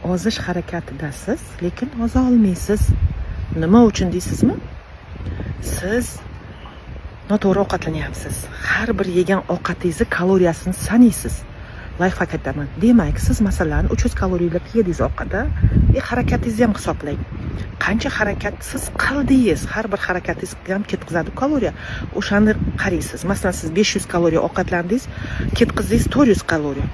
ozish harakatidasiz, lekin oza olmaysiz. Nima uchun deysizmi? Siz noto'g'ri ovqatlanyapsiz. Har bir yegan ovqatingizni kaloriyasini sanaysiz. Lifehack aytaman. Demak, siz masalan 300 kaloriyalik yedingiz ovqatda, harakatingizni ham hisoblang. Qancha harakat siz qildingiz, har bir harakatingiz ham ketkazadi kaloriya. O'shani qaraysiz. Masalan, siz 500 kaloriya ovqatlandingiz, ketkazdingiz 400 kaloriya.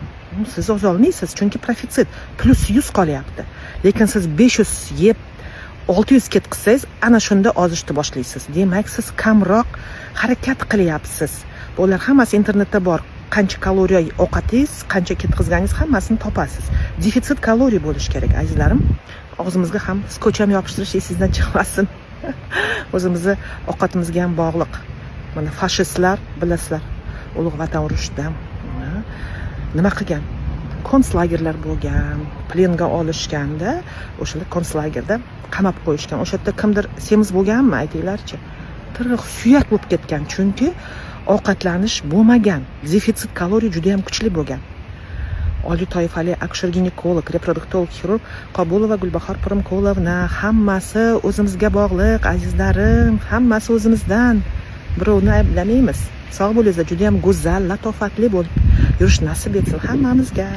Siz ozolmaysiz, chunki profitsit plus 100 qolyapti. Lekin siz 500 yeb 600 ketkazsangiz, ana shunda ozishni boshlaysiz. Demak, siz kamroq harakat qilyapsiz. Bular hammasi internetda bor. Qancha kaloriya ovqatingiz, qancha ketkazganingiz hammasini topasiz. Defitsit kaloriya bo'lishi kerak, azizlarim. Og'zimizga ham skocham yopishtirish esingizdan chiqmasin. O'zimizni ovqatimizga ham bog'liq. Mana fashistlar, bilasizlar, ulug' vatan urushida nima qilgan? Konslagerlar bo'lgan, plenga olishganda, o'shalar konslagerda qamab qo'yishgan. O'sha yerda kimdir semiz bo'lganmi, aytinglarchi? Tirq suyak bo'lib ketgan, chunki ovqatlanish bo'lmagan. Defitsit kaloriya juda ham kuchli bo'lgan. Oliy toifali akusher-ginekolog, reproduktolog xirurg Qobulova Gulbahor Pirimqulovna hammasi o'zimizga bog'liq, azizlarim, hammasi o'zimizdan. Birovni ayblamaymiz. Sog' bo'linglar, juda ham go'zal, latofatli bo'lib yurish nasib etsin hammamizga.